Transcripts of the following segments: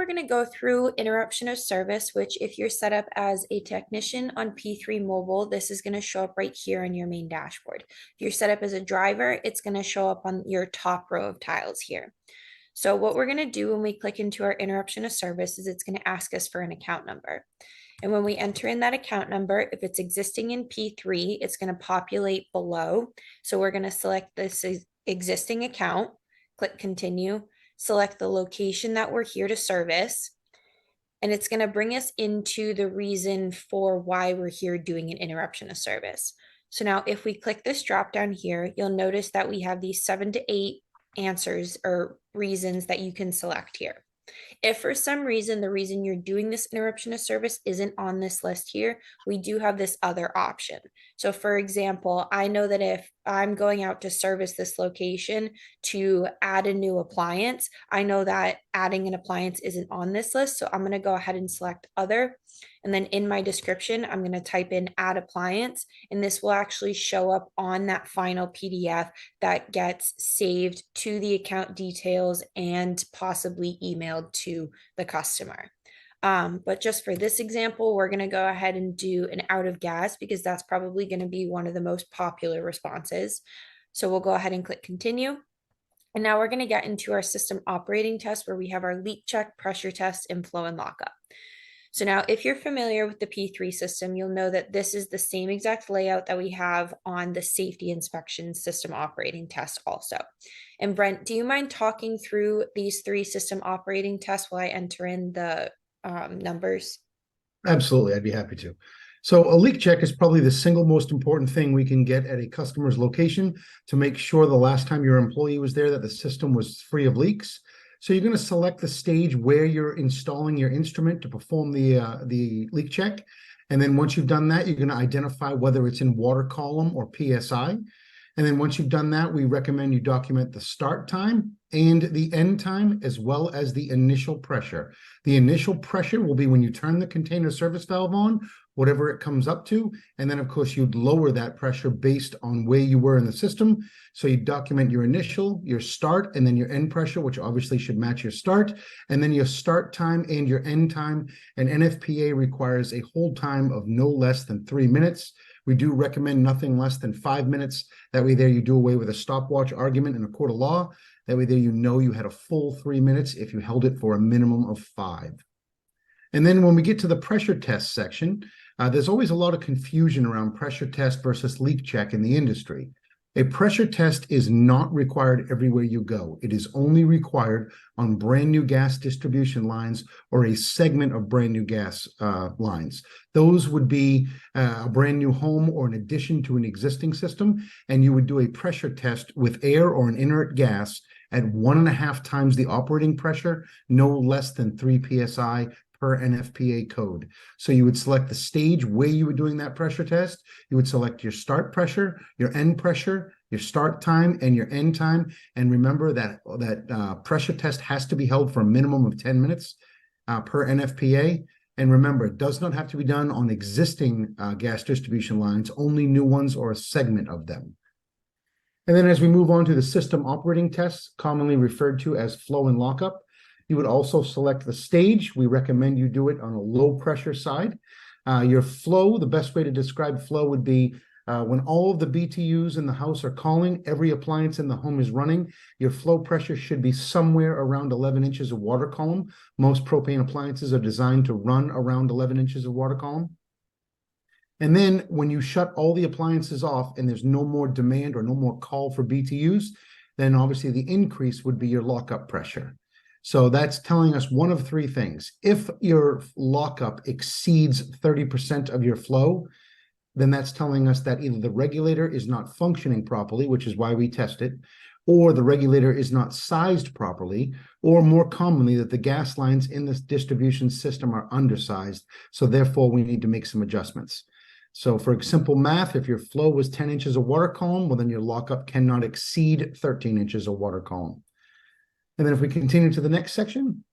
we're going to go through interruption of service, which if you're set up as a technician on P3 Mobile, this is going to show up right here in your main dashboard. If you're set up as a driver, it's going to show up on your top row of tiles here. So what we're going to do when we click into our interruption of service is it's going to ask us for an account number. And when we enter in that account number, if it's existing in P3, it's going to populate below. So we're going to select this existing account, click continue, select the location that we're here to service, and it's going to bring us into the reason for why we're here doing an interruption of service. So now if we click this drop down here, you'll notice that we have these 7 to 8 answers or reasons that you can select here. If for some reason the reason you're doing this interruption of service isn't on this list here, we do have this other option. So for example, I know that if I'm going out to service this location to add a new appliance, I know that adding an appliance isn't on this list. So I'm going to go ahead and select other. And then in my description, I'm going to type in add appliance, and this will actually show up on that final PDF that gets saved to the account details and possibly emailed to the customer. But just for this example, we're going to go ahead and do an out of gas because that's probably going to be one of the most popular responses. So we'll go ahead and click continue. And now we're going to get into our system operating test where we have our leak check, pressure test, inflow, and lockup. So now if you're familiar with the P3 system, you'll know that this is the same exact layout that we have on the safety inspection system operating test also. And Brent, do you mind talking through these 3 system operating tests while I enter in the numbers? Absolutely, I'd be happy to. So a leak check is probably the single most important thing we can get at a customer's location to make sure the last time your employee was there that the system was free of leaks. So you're going to select the stage where you're installing your instrument to perform the leak check. And then once you've done that, you're going to identify whether it's in water column or PSI. And then once you've done that, we recommend you document the start time and the end time, as well as the initial pressure. The initial pressure will be when you turn the container service valve on, whatever it comes up to. And then, of course, you'd lower that pressure based on where you were in the system. So you document your initial, your start, and then your end pressure, which obviously should match your start, and then your start time and your end time. And NFPA requires a hold time of no less than 3 minutes. We do recommend nothing less than 5 minutes. That way there you do away with a stopwatch argument in a court of law. That way there you know you had a full 3 minutes if you held it for a minimum of 5. And then when we get to the pressure test section, there's always a lot of confusion around pressure test versus leak check in the industry. A pressure test is not required everywhere you go. It is only required on brand new gas distribution lines or a segment of brand new gas lines. Those would be a brand new home or an addition to an existing system, and you would do a pressure test with air or an inert gas at 1.5 times the operating pressure, no less than 3 psi per NFPA code. So you would select the stage where you were doing that pressure test. You would select your start pressure, your end pressure, your start time, and your end time. And remember that pressure test has to be held for a minimum of 10 minutes per NFPA. And remember, it does not have to be done on existing gas distribution lines, only new ones or a segment of them. And then as we move on to the system operating tests, commonly referred to as flow and lockup, you would also select the stage. We recommend you do it on a low pressure side. Your flow, the best way to describe flow would be when all of the BTUs in the house are calling, every appliance in the home is running, your flow pressure should be somewhere around 11 inches of water column. Most propane appliances are designed to run around 11 inches of water column. And then when you shut all the appliances off and there's no more demand or no more call for BTUs, then obviously the increase would be your lockup pressure. So that's telling us one of 3 things. If your lockup exceeds 30% of your flow, then that's telling us that either the regulator is not functioning properly, which is why we test it, or the regulator is not sized properly, or more commonly that the gas lines in this distribution system are undersized. So therefore we need to make some adjustments. So for simple math, if your flow was 10 inches of water column, well then your lockup cannot exceed 13 inches of water column. And then if we continue to the next section.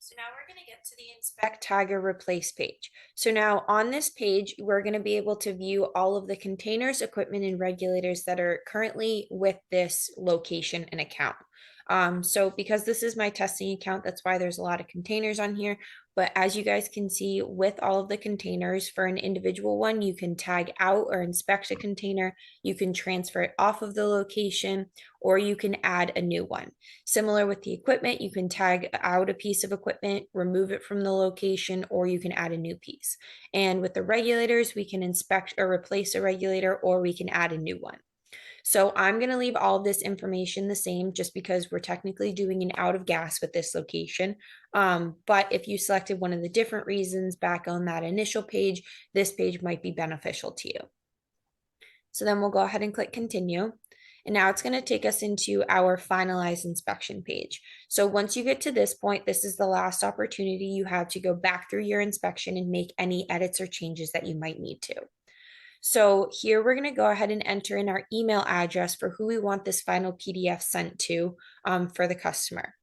So now we're going to get to the inspect, tag, or replace page. So now on this page, we're going to be able to view all of the containers, equipment, and regulators that are currently with this location and account. So because this is my testing account, that's why there's a lot of containers on here. But as you guys can see, with all of the containers for an individual one, you can tag out or inspect a container, you can transfer it off of the location, or you can add a new one. Similar with the equipment, you can tag out a piece of equipment, remove it from the location, or you can add a new piece. And with the regulators, we can inspect or replace a regulator, or we can add a new one. So I'm going to leave all of this information the same just because we're technically doing an out of gas with this location. But if you selected one of the different reasons back on that initial page, this page might be beneficial to you. So then we'll go ahead and click continue. And now it's going to take us into our finalized inspection page. So once you get to this point, this is the last opportunity you have to go back through your inspection and make any edits or changes that you might need to. So here we're going to go ahead and enter in our email address for who we want this final PDF sent to for the customer.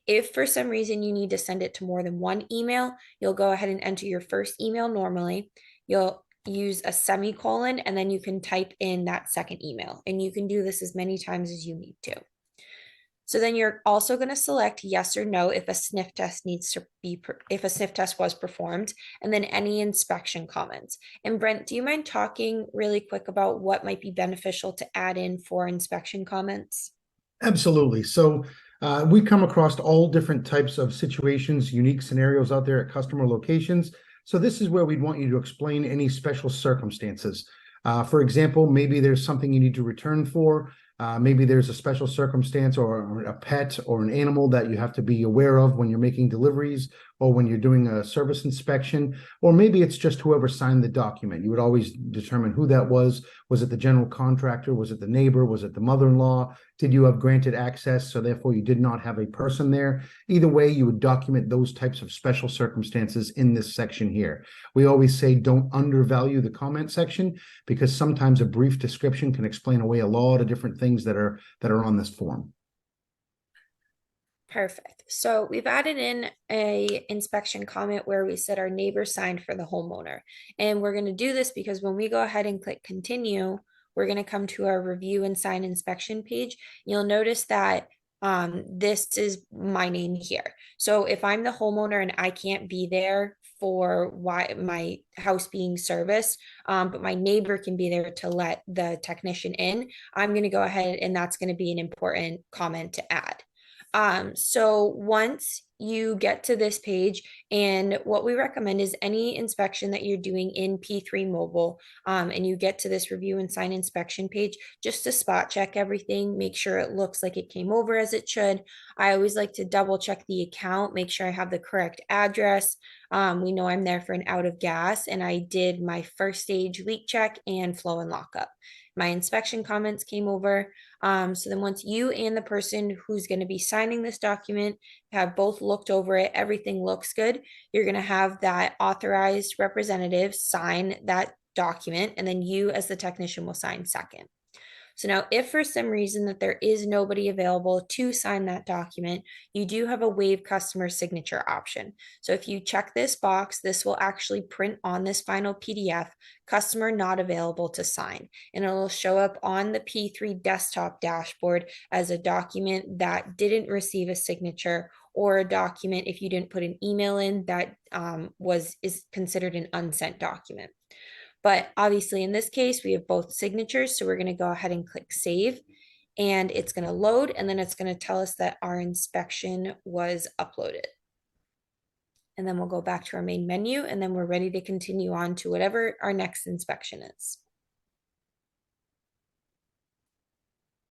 If for some reason you need to send it to more than one email, you'll go ahead and enter your first email normally. You'll use a semicolon and then you can type in that second email. And you can do this as many times as you need to. So then you're also going to select yes or no if a sniff test if a sniff test was performed, and then any inspection comments. And Brent, do you mind talking really quick about what might be beneficial to add in for inspection comments? Absolutely. So we come across all different types of situations, unique scenarios out there at customer locations. So this is where we'd want you to explain any special circumstances. For example, maybe there's something you need to return for. Maybe there's a special circumstance or a pet or an animal that you have to be aware of when you're making deliveries or when you're doing a service inspection, or maybe it's just whoever signed the document. You would always determine who that was. Was it the general contractor? Was it the neighbor? Was it the mother-in-law? Did you have granted access, so therefore you did not have a person there? Either way, you would document those types of special circumstances in this section here. We always say don't undervalue the comment section, because sometimes a brief description can explain away a lot of different things that are on this form. Perfect. So we've added in a inspection comment where we said our neighbor signed for the homeowner. And we're going to do this because when we go ahead and click continue, we're going to come to our review and sign inspection page. You'll notice that this is my name here. So if I'm the homeowner and I can't be there for why my house being serviced, but my neighbor can be there to let the technician in, I'm going to go ahead and that's going to be an important comment to add. So once you get to this page, and what we recommend is any inspection that you're doing in P3 mobile, and you get to this review and sign inspection page, just to spot check everything, make sure it looks like it came over as it should. I always like to double check the account, make sure I have the correct address. We know I'm there for an out of gas, and I did my first stage leak check and flow and lockup. My inspection comments came over. So then once you and the person who's going to be signing this document have both looked over it, everything looks good, you're going to have that authorized representative sign that document, and then you as the technician will sign second. So now if for some reason that there is nobody available to sign that document, you do have a waive customer signature option. So if you check this box, this will actually print on this final PDF, customer not available to sign. And it'll show up on the P3 desktop dashboard as a document that didn't receive a signature, or a document if you didn't put an email in that is considered an unsent document. But obviously in this case, we have both signatures. So we're going to go ahead and click save, and it's going to load, and then it's going to tell us that our inspection was uploaded. And then we'll go back to our main menu, and then we're ready to continue on to whatever our next inspection is.